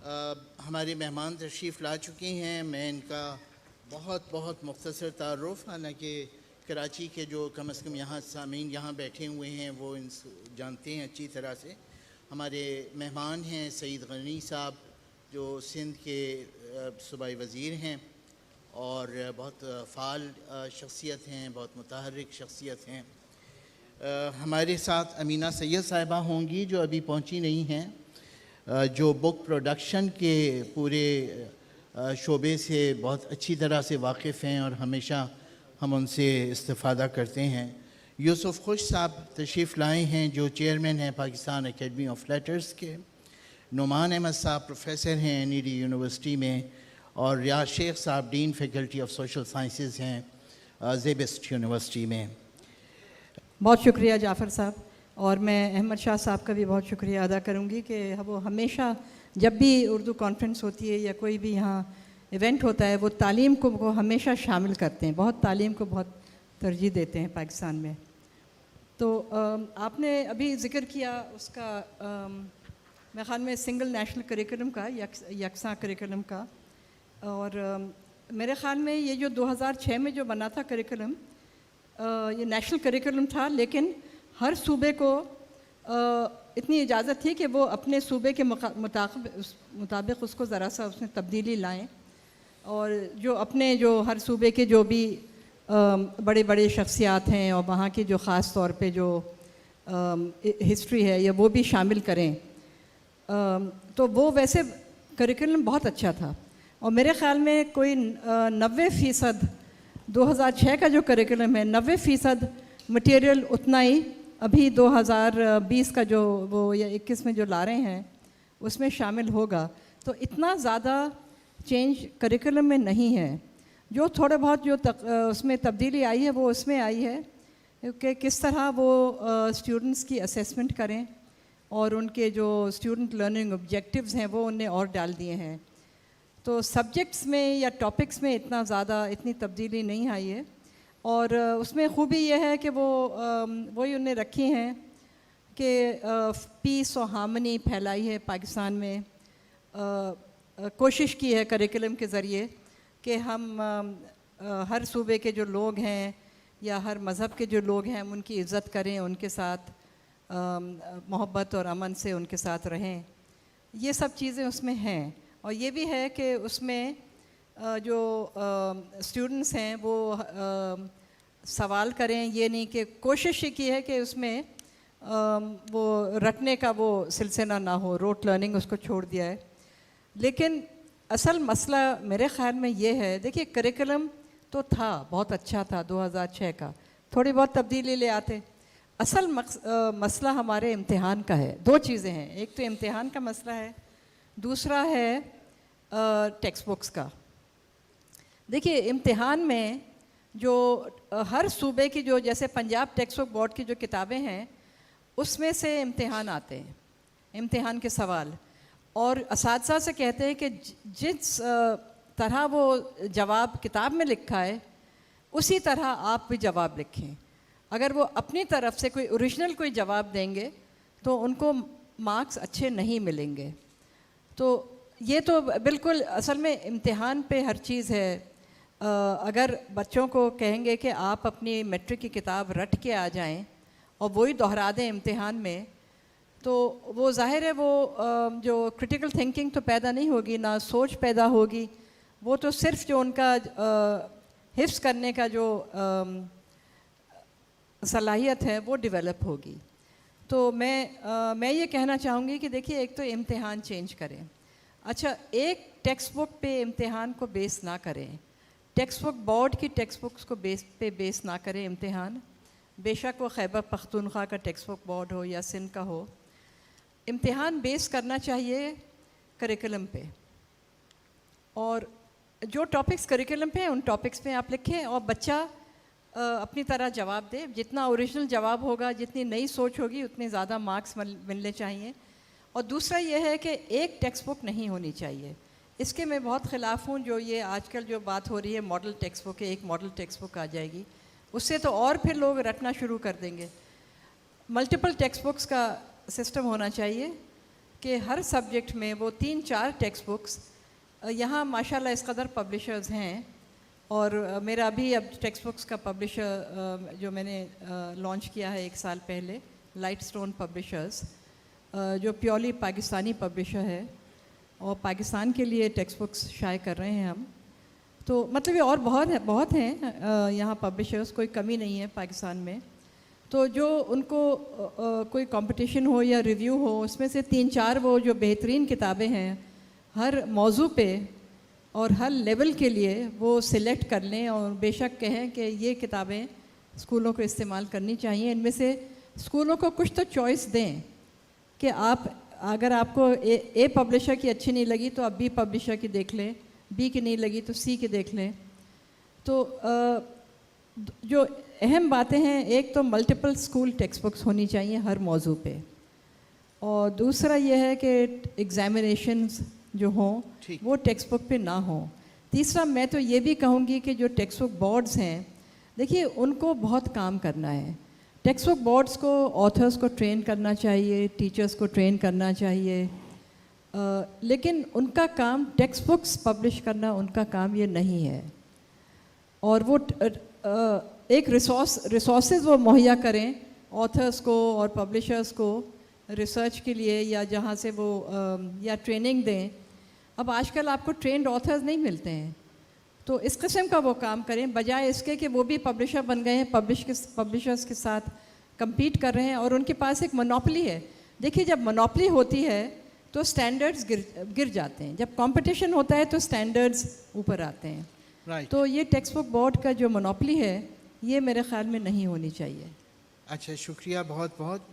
हमारे मेहमान तशरीफ़ ला चुके हैं। मैं इनका बहुत बहुत मुख्तसर तारुफ़, हालांकि कराची के जो कम अज़ कम यहाँ सामीन यहाँ बैठे हुए हैं वो इन जानते हैं अच्छी तरह से। हमारे मेहमान हैं सईद गनी साहब, जो सिंध के सूबाई वज़ीर हैं और बहुत फ़ाल शख्सियत हैं, बहुत मुतहर्रिक शख्सियत हैं। हमारे साथ अमीना सैयद साहिबा होंगी जो अभी पहुंची नहीं हैं, जो बुक प्रोडक्शन के पूरे शोबे से बहुत अच्छी तरह से वाकिफ़ हैं और हमेशा हम उनसे इस्तिफ़ादा करते हैं। यूसुफ़ खुश साहब तशरीफ़ लाए हैं जो चेयरमैन हैं पाकिस्तान एकेडमी ऑफ लेटर्स के। नुमान अहमद साहब प्रोफेसर हैं NED यूनिवर्सिटी में, और रियाज शेख साहब dean faculty of social sciences हैं ज़ेबिस्ट यूनिवर्सिटी में। बहुत शुक्रिया जाफ़र साहब, और मैं अहमद शाह साहब का भी बहुत शुक्रिया अदा करूँगी कि वो हमेशा जब भी उर्दू कॉन्फ्रेंस होती है या कोई भी यहाँ इवेंट होता है वो तालीम को वो हमेशा शामिल करते हैं, बहुत तालीम को बहुत तरजीह देते हैं पाकिस्तान में। तो आपने अभी ज़िक्र किया उसका मेरे ख़्याल में सिंगल नेशनल करिकुलम का, यकसा करिकुलम का, और मेरे ख़्याल में ये जो 2006 में जो बना था करिकुलम, ये नेशनल करिकुलम था, लेकिन हर सूबे को इतनी इजाज़त थी कि वो अपने सूबे के मुताबिक उसको ज़रा सा उसमें तब्दीली लाएं, और जो अपने जो हर सूबे के जो भी बड़े बड़े शख्सियात हैं और वहाँ की जो ख़ास तौर पे जो हिस्ट्री है या वो भी शामिल करें। तो वो वैसे करिकुलम बहुत अच्छा था, और मेरे ख़्याल में कोई 90% 2006 का जो करिकुलम है 90% मटेरियल उतना ही अभी 2020 का जो वो या 21 में जो ला रहे हैं उसमें शामिल होगा। तो इतना ज़्यादा चेंज करिकुलम में नहीं है। जो थोड़ा बहुत जो उसमें तब्दीली आई है वो उसमें आई है कि किस तरह वो स्टूडेंट्स की असेसमेंट करें, और उनके जो स्टूडेंट लर्निंग ऑब्जेक्टिव्स हैं वो उन्हें और डाल दिए हैं। तो सब्जेक्ट्स में या टॉपिक्स में इतना ज़्यादा इतनी तब्दीली नहीं आई है, और उसमें खूबी यह है कि वो वही उन्हें रखी हैं कि पीस और हार्मनी फैलाई है पाकिस्तान में। कोशिश की है करिकुलम के ज़रिए कि हम हर सूबे के जो लोग हैं या हर मज़हब के जो लोग हैं उनकी इज़्ज़त करें, उनके साथ मोहब्बत और अमन से उनके साथ रहें। ये सब चीज़ें उसमें हैं, और ये भी है कि उसमें जो स्टूडेंट्स हैं वो सवाल करें। ये नहीं कि कोशिश ये की है कि उसमें वो रटने का वो सिलसिला ना हो, रोट लर्निंग उसको छोड़ दिया है। लेकिन असल मसला मेरे ख़्याल में ये है, देखिए करिकुलम तो था बहुत अच्छा था 2006 का, थोड़ी बहुत तब्दीली ले आते। असल मसला हमारे इम्तिहान का है। दो चीज़ें हैं, एक तो इम्तिहान का मसला है, दूसरा है टेक्स्ट बुक्स का। देखिए इम्तिहान में जो हर सूबे की जो जैसे पंजाब टेक्स्ट बुक बोर्ड की जो किताबें हैं उसमें से इम्तिहान आते हैं, इम्तिहान के सवाल, और असातिज़ा से कहते हैं कि जिस तरह वो जवाब किताब में लिखा है उसी तरह आप भी जवाब लिखें। अगर वो अपनी तरफ से कोई ओरिजिनल कोई जवाब देंगे तो उनको मार्क्स अच्छे नहीं मिलेंगे। तो ये तो बिल्कुल असल में इम्तिहान पे हर चीज़ है। अगर बच्चों को कहेंगे कि आप अपनी मैट्रिक की किताब रट के आ जाएं और वही दोहरा दें इम्तिहान में, तो वो ज़ाहिर है वो जो क्रिटिकल थिंकिंग तो पैदा नहीं होगी, ना सोच पैदा होगी। वो तो सिर्फ जो उनका हिफ्ज़ करने का जो सलाहियत है वो डेवलप होगी। तो मैं ये कहना चाहूँगी कि देखिए एक तो इम्तिहान चेंज करें। अच्छा, एक टेक्स्ट बुक पे इम्तिहान को बेस ना करें, टेक्स्ट बुक बोर्ड की टेक्स्ट बुक्स को बेस ना करें इम्तिहान। बेशक वो खैबर पख्तूनख्वा का टेक्स्ट बुक बोर्ड हो या सिंध का हो, इम्तिहान बेस करना चाहिए करिकुलम पे, और जो टॉपिक्स करिकुलम पे हैं उन टॉपिक्स पे आप लिखें और बच्चा अपनी तरह जवाब दे। जितना ओरिजिनल जवाब होगा, जितनी नई सोच होगी, उतने ज़्यादा मार्क्स मिलने चाहिए। और दूसरा ये है कि एक टेक्स्ट बुक नहीं होनी चाहिए। इसके मैं बहुत ख़िलाफ़ हूँ। जो ये आजकल जो बात हो रही है मॉडल टेक्स्ट बुक है, एक मॉडल टेक्स्ट बुक आ जाएगी, उससे तो और फिर लोग रटना शुरू कर देंगे। मल्टीपल टेक्स्ट बुक्स का सिस्टम होना चाहिए कि हर सब्जेक्ट में वो 3-4 टेक्स्ट बुक्स यहाँ माशाल्लाह इस कदर पब्लिशर्स हैं और मेरा अभी अब टेक्स्ट बुक्स का पब्लिशर जो मैंने लॉन्च किया है 1 साल पहले, लाइट स्टोन पब्लिशर्स, जो प्योरली पाकिस्तानी पब्लिशर है और पाकिस्तान के लिए टेक्स्ट बुक्स शाये कर रहे हैं हम। तो मतलब ये और बहुत हैं यहाँ पब्लिशर्स, कोई कमी नहीं है पाकिस्तान में। तो जो उनको कोई कंपटीशन हो या रिव्यू हो, उसमें से 3-4 वो जो बेहतरीन किताबें हैं हर मौजू पे और हर लेवल के लिए वो सिलेक्ट कर लें और बेशक कहें कि ये किताबें स्कूलों को इस्तेमाल करनी चाहिए। इनमें से स्कूलों को कुछ तो चॉइस दें कि आप अगर आपको ए पब्लिशर की अच्छी नहीं लगी तो आप बी पब्लिशर की देख लें, बी की नहीं लगी तो सी की देख लें। तो जो अहम बातें हैं, एक तो मल्टीपल स्कूल टेक्स्ट बुक्स होनी चाहिए हर मौजू पे, और दूसरा यह है कि एग्ज़ामिनेशंस जो हों वो टेक्स्ट बुक पे ना हो। तीसरा मैं तो ये भी कहूँगी कि जो टेक्स्ट बुक बोर्ड्स हैं, देखिए उनको बहुत काम करना है। टेक्स्ट बुक बोर्ड्स को ऑथर्स को ट्रेन करना चाहिए, टीचर्स को ट्रेन करना चाहिए, लेकिन उनका काम टेक्स्ट बुक्स पब्लिश करना उनका काम ये नहीं है। और वो एक रिसोर्सेज वो मुहैया करें ऑथर्स को और पब्लिशर्स को रिसर्च के लिए, या जहाँ से वो या ट्रेनिंग दें। अब आजकल आपको ट्रेंड ऑथर्स नहीं मिलते हैं, तो इस किस्म का वो काम करें, बजाय इसके कि वो भी पब्लिशर बन गए हैं, पब्लिशर्स के साथ compete कर रहे हैं और उनके पास एक मोनोपोली है। देखिए जब मोनोपोली होती है तो स्टैंडर्ड्स गिर जाते हैं, जब कंपटीशन होता है तो स्टैंडर्ड्स ऊपर आते हैं। Right. तो ये टेक्स्ट बुक बोर्ड का जो मोनोपोली है ये मेरे ख्याल में नहीं होनी चाहिए। अच्छा, शुक्रिया बहुत बहुत।